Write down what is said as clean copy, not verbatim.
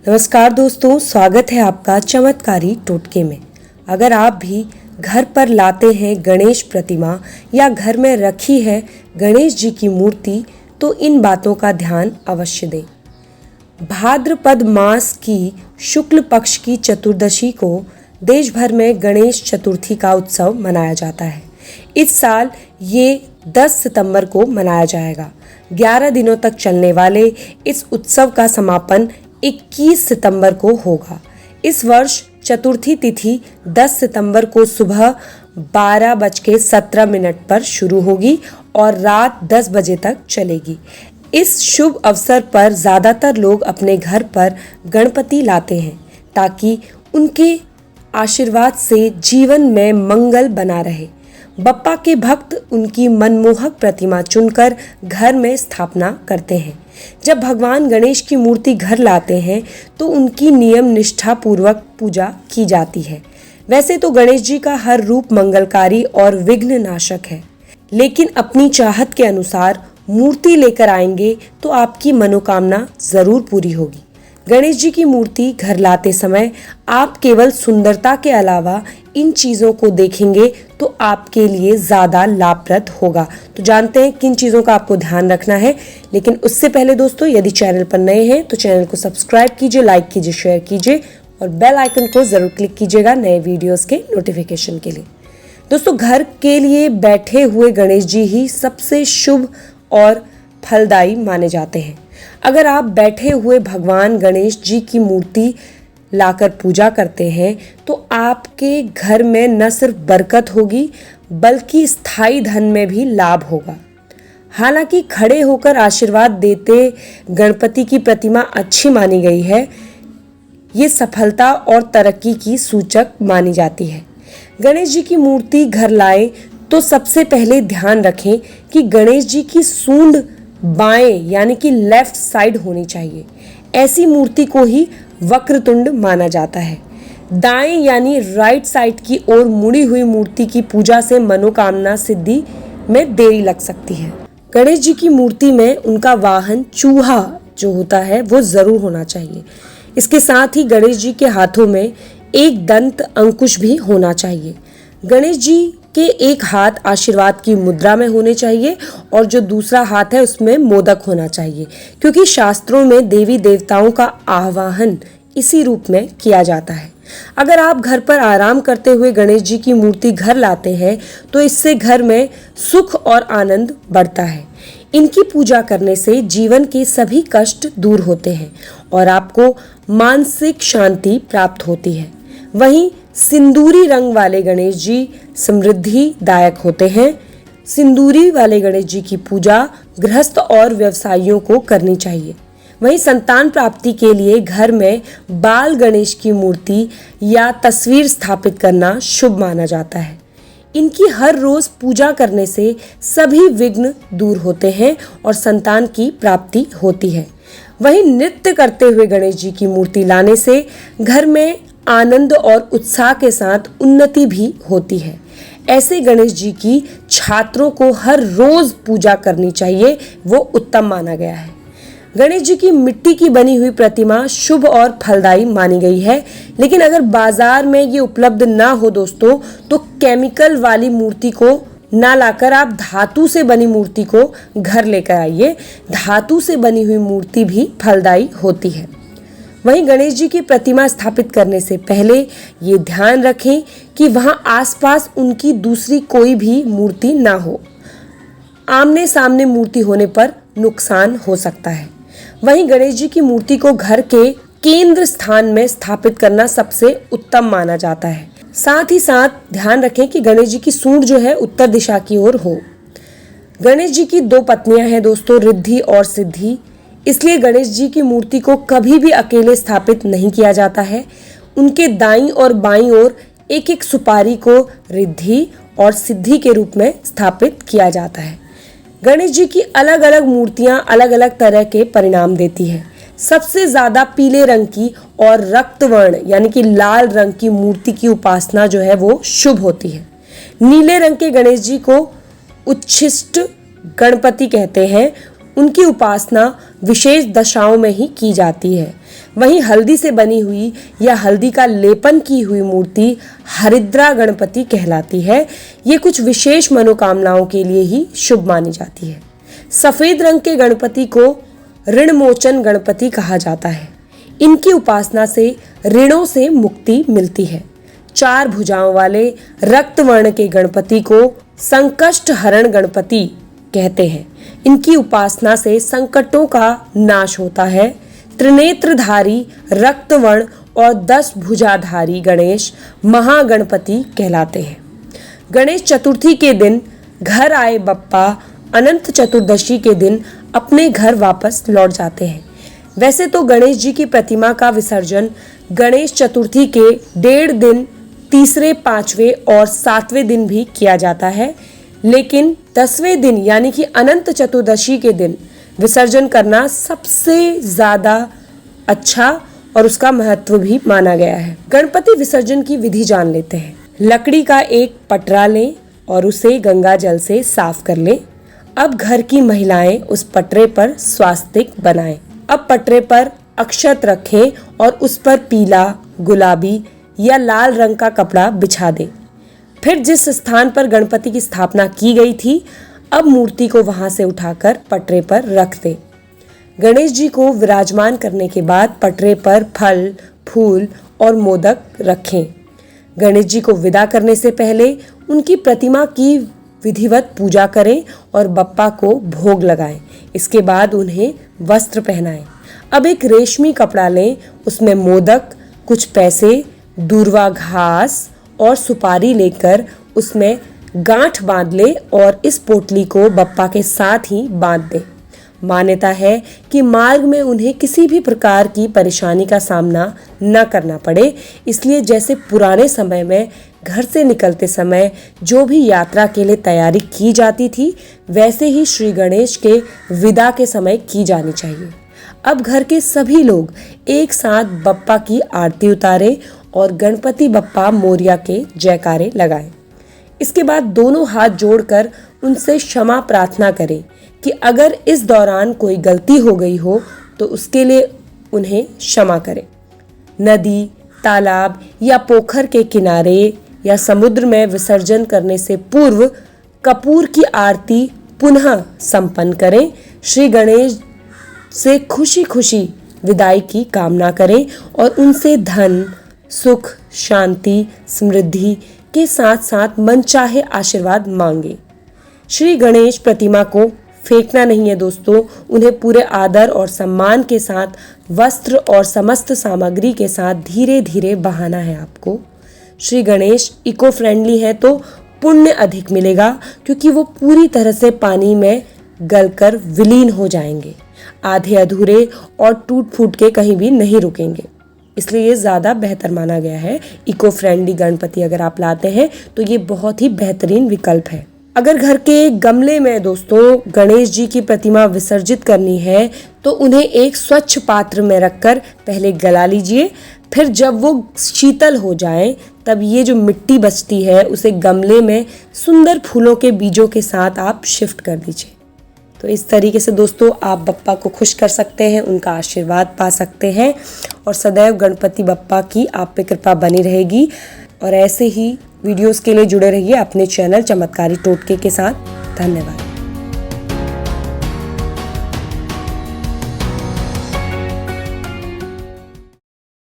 नमस्कार दोस्तों, स्वागत है आपका चमत्कारी टोटके में। अगर आप भी घर पर लाते हैं गणेश प्रतिमा या घर में रखी है गणेश जी की मूर्ति तो इन बातों का ध्यान अवश्य दें। भाद्रपद मास की शुक्ल पक्ष की चतुर्दशी को देश भर में गणेश चतुर्थी का उत्सव मनाया जाता है। इस साल ये 10 सितंबर को मनाया जाएगा। 11 दिनों तक चलने वाले इस उत्सव का समापन 21 सितंबर को होगा। इस वर्ष चतुर्थी तिथि 10 सितंबर को सुबह 12:17 पर शुरू होगी और रात 10 बजे तक चलेगी। इस शुभ अवसर पर ज़्यादातर लोग अपने घर पर गणपति लाते हैं ताकि उनके आशीर्वाद से जीवन में मंगल बना रहे। बप्पा के भक्त उनकी मनमोहक प्रतिमा चुनकर घर में स्थापना करते हैं। जब भगवान गणेश की मूर्ति घर लाते हैं तो उनकी नियम निष्ठा पूर्वक पूजा की जाती है। वैसे तो गणेश जी का हर रूप मंगलकारी और विघ्न नाशक है, लेकिन अपनी चाहत के अनुसार मूर्ति लेकर आएंगे तो आपकी मनोकामना जरूर पूरी होगी। गणेश जी की मूर्ति घर लाते समय आप केवल सुंदरता के अलावा इन चीज़ों को देखेंगे तो आपके लिए ज़्यादा लाभप्रद होगा। तो जानते हैं किन चीज़ों का आपको ध्यान रखना है, लेकिन उससे पहले दोस्तों यदि चैनल पर नए हैं तो चैनल को सब्सक्राइब कीजिए, लाइक कीजिए, शेयर कीजिए और बेल आइकन को ज़रूर क्लिक कीजिएगा नए वीडियोज़ के नोटिफिकेशन के लिए। दोस्तों, घर के लिए बैठे हुए गणेश जी ही सबसे शुभ और फलदायी माने जाते हैं। अगर आप बैठे हुए भगवान गणेश जी की मूर्ति लाकर पूजा करते हैं तो आपके घर में न सिर्फ बरकत होगी बल्कि स्थायी धन में भी लाभ होगा। हालांकि खड़े होकर आशीर्वाद देते गणपति की प्रतिमा अच्छी मानी गई है। ये सफलता और तरक्की की सूचक मानी जाती है। गणेश जी की मूर्ति घर लाए तो सबसे पहले ध्यान रखें कि गणेश जी की सूंड बाएं यानी कि लेफ्ट साइड होनी चाहिए। ऐसी मूर्ति को ही वक्रतुंड माना जाता है। दाएं यानी राइट साइड की ओर मुड़ी हुई मूर्ति की पूजा से मनोकामना सिद्धि में देरी लग सकती है। गणेश जी की मूर्ति में उनका वाहन चूहा जो होता है वो जरूर होना चाहिए। इसके साथ ही गणेश जी के हाथों में एक दंत अंकुश भी होना चाहिए। गणेश जी के एक हाथ आशीर्वाद की मुद्रा में होने चाहिए और जो दूसरा हाथ है उसमें मोदक होना चाहिए, क्योंकि शास्त्रों में देवी देवताओं का आवाहन इसी रूप में किया जाता है। अगर आप घर पर आराम करते हुए गणेश जी की मूर्ति घर लाते हैं तो इससे घर में सुख और आनंद बढ़ता है। इनकी पूजा करने से जीवन के सभी कष्ट दूर होते हैं और आपको मानसिक शांति प्राप्त होती है। वहीं सिंदूरी रंग वाले गणेश जी समृद्धि दायक होते हैं। सिंदूरी वाले गणेश जी की पूजा गृहस्थ और व्यवसायियों को करनी चाहिए। वहीं संतान प्राप्ति के लिए घर में बाल गणेश की मूर्ति या तस्वीर स्थापित करना शुभ माना जाता है। इनकी हर रोज पूजा करने से सभी विघ्न दूर होते हैं और संतान की प्राप्ति होती है। वहीं नृत्य करते हुए गणेश जी की मूर्ति लाने से घर में आनंद और उत्साह के साथ उन्नति भी होती है। ऐसे गणेश जी की छात्रों को हर रोज पूजा करनी चाहिए, वो उत्तम माना गया है। गणेश जी की मिट्टी की बनी हुई प्रतिमा शुभ और फलदायी मानी गई है, लेकिन अगर बाजार में ये उपलब्ध ना हो दोस्तों तो केमिकल वाली मूर्ति को ना लाकर आप धातु से बनी मूर्ति को घर लेकर आइए। धातु से बनी हुई मूर्ति भी फलदायी होती है। वहीं गणेश जी की प्रतिमा स्थापित करने से पहले ये ध्यान रखें कि वहां आसपास उनकी दूसरी कोई भी मूर्ति ना हो। आमने सामने मूर्ति होने पर नुकसान हो सकता है। वहीं गणेश जी की मूर्ति को घर के केंद्र स्थान में स्थापित करना सबसे उत्तम माना जाता है। साथ ही साथ ध्यान रखें कि गणेश जी की सूंड जो है उत्तर दिशा की ओर हो। गणेश जी की 2 पत्नियां हैं दोस्तों, रिद्धि और सिद्धि। इसलिए गणेश जी की मूर्ति को कभी भी अकेले स्थापित नहीं किया जाता है। उनके दाईं और बाईं ओर एक एक सुपारी को रिद्धि और सिद्धि के रूप में स्थापित किया जाता है। गणेश जी की अलग अलग मूर्तियां अलग अलग तरह के परिणाम देती है। सबसे ज्यादा पीले रंग की और रक्तवर्ण यानी कि लाल रंग की मूर्ति की उपासना जो है वो शुभ होती है। नीले रंग के गणेश जी को उच्छिष्ट गणपति कहते हैं। उनकी उपासना विशेष दशाओं में ही की जाती है। वहीं हल्दी से बनी हुई या हल्दी का लेपन की हुई मूर्ति हरिद्रा गणपति कहलाती है। ये कुछ विशेष मनोकामनाओं के लिए ही शुभ मानी जाती है। सफेद रंग के गणपति को ऋणमोचन गणपति कहा जाता है। इनकी उपासना से ऋणों से मुक्ति मिलती है। 4 भुजाओं वाले रक्त वर्ण के गणपति को संकष्ट हरण गणपति कहते हैं। इनकी उपासना से संकटों का नाश होता है। त्रिनेत्रधारी रक्त वर्ण और 10 भुजाधारी गणेश महागणपति कहलाते हैं। गणेश चतुर्थी के दिन घर आए बप्पा अनंत चतुर्दशी के दिन अपने घर वापस लौट जाते हैं। वैसे तो गणेश जी की प्रतिमा का विसर्जन गणेश चतुर्थी के 1.5 दिन, तीसरे, 5वें और 7वें दिन भी किया जाता है, लेकिन 10वें दिन यानी कि अनंत चतुर्दशी के दिन विसर्जन करना सबसे ज़्यादा अच्छा और उसका महत्व भी माना गया है। गणपति विसर्जन की विधि जान लेते हैं। लकड़ी का एक पटरा लें और उसे गंगा जल से साफ कर लें। अब घर की महिलाएं उस पटरे पर स्वास्तिक बनाएं। अब पटरे पर अक्षत रखें और उस पर पीला, गुलाबी या लाल रंग का कपड़ा बिछा दें। फिर जिस स्थान पर गणपति की स्थापना की गई थी, अब मूर्ति को वहां से उठाकर पटरे पर रख दें। गणेश जी को विराजमान करने के बाद पटरे पर फल, फूल और मोदक रखें। गणेश जी को विदा करने से पहले उनकी प्रतिमा की विधिवत पूजा करें और बप्पा को भोग लगाएं। इसके बाद उन्हें वस्त्र पहनाएं। अब एक रेशमी कपड़ा लें, उसमें मोदक, कुछ पैसे, दूर्वा घास और सुपारी लेकर उसमें गांठ बांध ले और इस पोटली को बप्पा के साथ ही बांध दें। मान्यता है कि मार्ग में उन्हें किसी भी प्रकार की परेशानी का सामना न करना पड़े, इसलिए जैसे पुराने समय में घर से निकलते समय जो भी यात्रा के लिए तैयारी की जाती थी, वैसे ही श्री गणेश के विदा के समय की जानी चाहिए। अब घर के सभी लोग एक साथ बप्पा की आरती उतारें और गणपति बप्पा मोरिया के जयकारे लगाएं। इसके बाद दोनों हाथ जोड़कर उनसे क्षमा प्रार्थना करें कि अगर इस दौरान कोई गलती हो गई हो तो उसके लिए उन्हें क्षमा करें। नदी, तालाब या पोखर के किनारे या समुद्र में विसर्जन करने से पूर्व कपूर की आरती पुनः संपन्न करें। श्री गणेश से खुशी खुशी विदाई की कामना करें और उनसे धन, सुख, शांति, समृद्धि के साथ साथ मनचाहे आशीर्वाद मांगे। श्री गणेश प्रतिमा को फेंकना नहीं है दोस्तों, उन्हें पूरे आदर और सम्मान के साथ वस्त्र और समस्त सामग्री के साथ धीरे धीरे बहाना है आपको। श्री गणेश इको फ्रेंडली है तो पुण्य अधिक मिलेगा, क्योंकि वो पूरी तरह से पानी में गलकर विलीन हो जाएंगे। आधे अधूरे और टूट फूट के कहीं भी नहीं रुकेंगे, इसलिए ये ज़्यादा बेहतर माना गया है। इको फ्रेंडली गणपति अगर आप लाते हैं तो ये बहुत ही बेहतरीन विकल्प है। अगर घर के गमले में दोस्तों गणेश जी की प्रतिमा विसर्जित करनी है तो उन्हें एक स्वच्छ पात्र में रखकर पहले गला लीजिए। फिर जब वो शीतल हो जाए तब ये जो मिट्टी बचती है उसे गमले में सुंदर फूलों के बीजों के साथ आप शिफ्ट कर दीजिए। तो इस तरीके से दोस्तों आप बप्पा को खुश कर सकते हैं, उनका आशीर्वाद पा सकते हैं और सदैव गणपति बप्पा की आप पे कृपा बनी रहेगी। और ऐसे ही वीडियोस के लिए जुड़े रहिए अपने चैनल चमत्कारी टोटके के साथ। धन्यवाद।